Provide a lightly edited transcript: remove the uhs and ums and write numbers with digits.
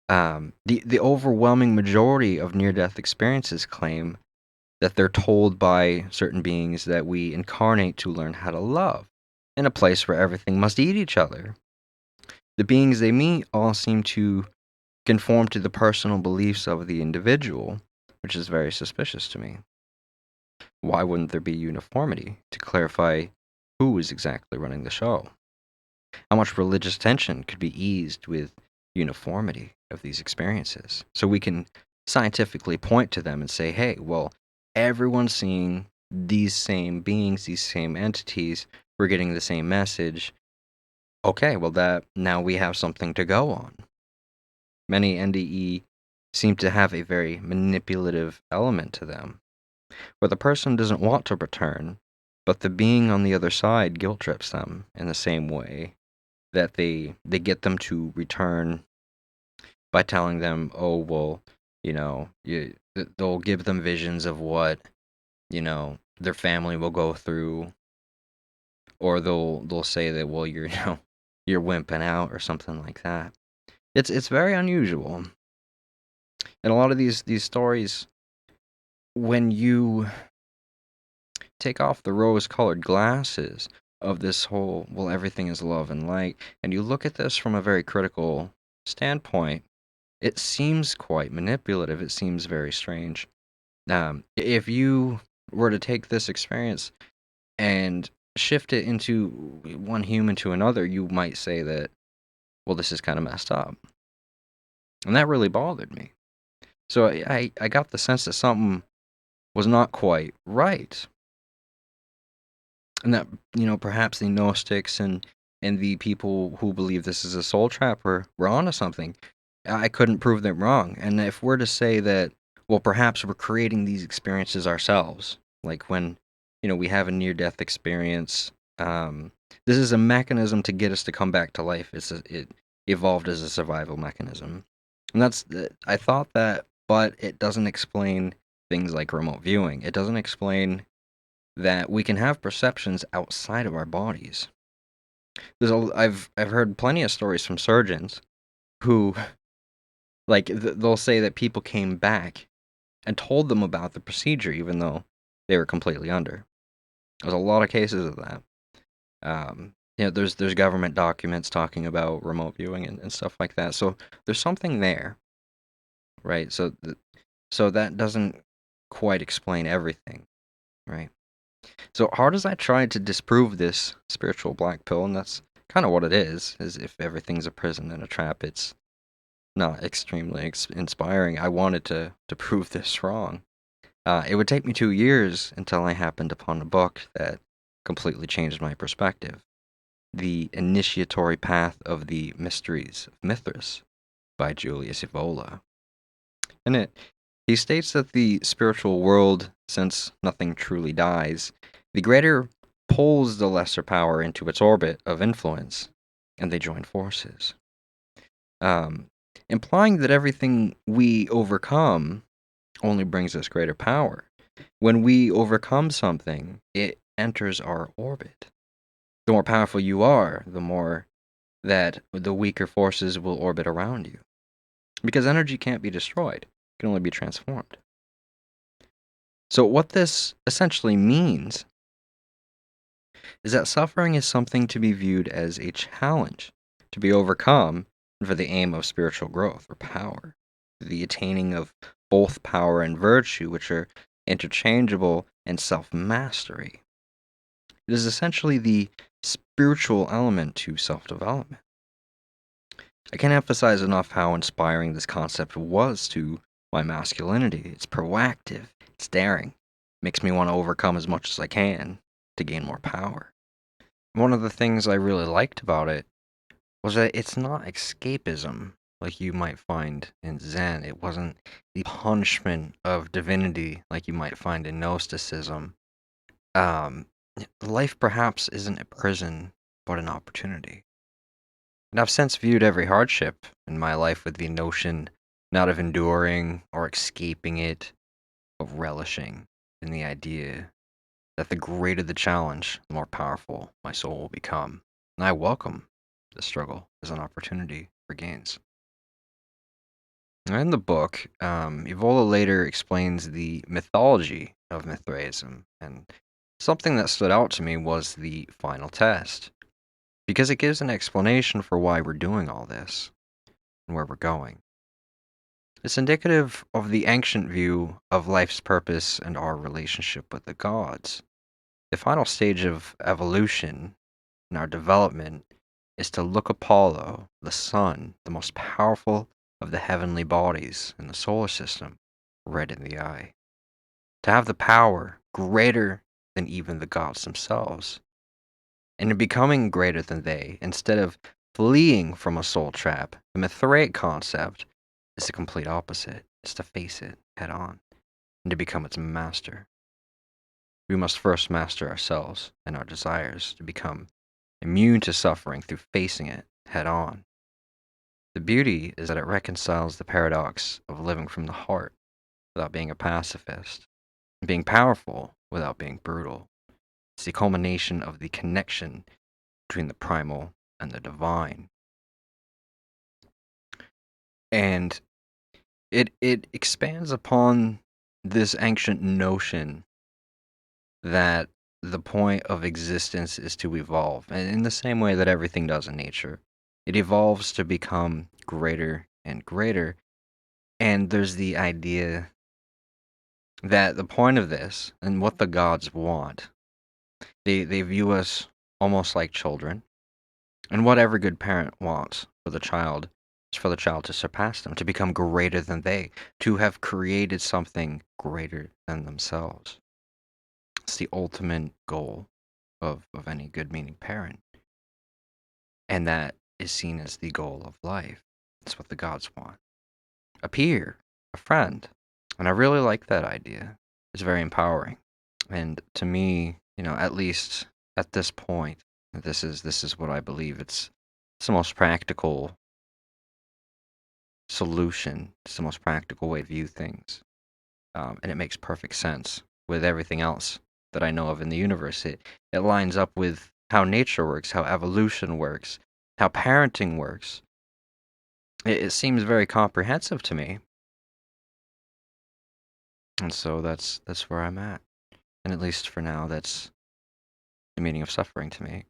The overwhelming majority of near-death experiences claim that they're told by certain beings that we incarnate to learn how to love in a place where everything must eat each other. The beings they meet all seem to conform to the personal beliefs of the individual, which is very suspicious to me. Why wouldn't there be uniformity to clarify who is exactly running the show? How much religious tension could be eased with uniformity of these experiences? So we can scientifically point to them and say, hey, well, everyone's seeing these same beings, these same entities, we're getting the same message. Okay, well, that now we have something to go on. Many NDE seem to have a very manipulative element to them, where the person doesn't want to return, but the being on the other side guilt trips them in the same way that they get them to return by telling them, oh well, they'll give them visions of what their family will go through, or they'll say that, well, you're you're wimping out or something like that. It's very unusual, and a lot of these stories, when you take off the rose-colored glasses of this whole, well, everything is love and light, and you look at this from a very critical standpoint, it seems quite manipulative. It seems very strange. If you were to take this experience and shift it into one human to another, you might say that, well, this is kind of messed up. And that really bothered me. So I got the sense that something was not quite right. And that, perhaps the Gnostics and the people who believe this is a soul trap were onto something. I couldn't prove them wrong. And if we're to say that, well, perhaps we're creating these experiences ourselves, like when, we have a near-death experience, this is a mechanism to get us to come back to life. It evolved as a survival mechanism. And I thought that, but it doesn't explain things like remote viewing. It doesn't explain that we can have perceptions outside of our bodies. I've heard plenty of stories from surgeons who, like, they'll say that people came back and told them about the procedure even though they were completely under. There's a lot of cases of that. There's government documents talking about remote viewing and stuff like that. So there's something there, right? So that doesn't quite explain everything, right? So hard as I tried to disprove this spiritual black pill, and that's kind of what it is if everything's a prison and a trap, it's not extremely inspiring. I wanted to prove this wrong. It would take me 2 years until I happened upon a book that completely changed my perspective. The Initiatory Path of the Mysteries of Mithras by Julius Evola. In it, he states that the spiritual world, since nothing truly dies, the greater pulls the lesser power into its orbit of influence, and they join forces. Um, Implying that everything we overcome only brings us greater power. When we overcome something, it enters our orbit. The more powerful you are, the more that the weaker forces will orbit around you. Because energy can't be destroyed, it can only be transformed. So, what this essentially means is that suffering is something to be viewed as a challenge to be overcome for the aim of spiritual growth or power, the attaining of both power and virtue, which are interchangeable, and self mastery. It is essentially the spiritual element to self development. I can't emphasize enough how inspiring this concept was to my masculinity. It's proactive, it's daring, makes me want to overcome as much as I can to gain more power. One of the things I really liked about it was that it's not escapism like you might find in Zen. It wasn't the punishment of divinity like you might find in Gnosticism. Um, Life perhaps isn't a prison, but an opportunity. And I've since viewed every hardship in my life with the notion not of enduring or escaping it, but relishing in the idea that the greater the challenge, the more powerful my soul will become. And I welcome the struggle as an opportunity for gains. In the book, Evola later explains the mythology of Mithraism, and something that stood out to me was the final test, because it gives an explanation for why we're doing all this and where we're going. It's indicative of the ancient view of life's purpose and our relationship with the gods. The final stage of evolution in our development is to look Apollo, the sun, the most powerful of the heavenly bodies in the solar system, right in the eye. To have the power greater than even the gods themselves. And in becoming greater than they, instead of fleeing from a soul trap, the Mithraic concept is the complete opposite. It's to face it head on and to become its master. We must first master ourselves and our desires to become immune to suffering through facing it head on. The beauty is that it reconciles the paradox of living from the heart without being a pacifist, and being powerful without being brutal. It's the culmination of the connection between the primal and the divine. And it expands upon this ancient notion that the point of existence is to evolve. And in the same way that everything does in nature, it evolves to become greater and greater. And there's the idea that the point of this and what the gods want, they view us almost like children. And what every good parent wants for the child is for the child to surpass them, to become greater than they, to have created something greater than themselves. It's the ultimate goal of any good meaning parent. And that is seen as the goal of life. That's what the gods want. A peer, a friend. And I really like that idea. It's very empowering. And to me, at least at this point, this is what I believe. It's the most practical solution. It's the most practical way to view things. And it makes perfect sense with everything else that I know of in the universe. It lines up with how nature works, how evolution works, how parenting works. It seems very comprehensive to me, and so that's where I'm at. And at least for now, that's the meaning of suffering to me.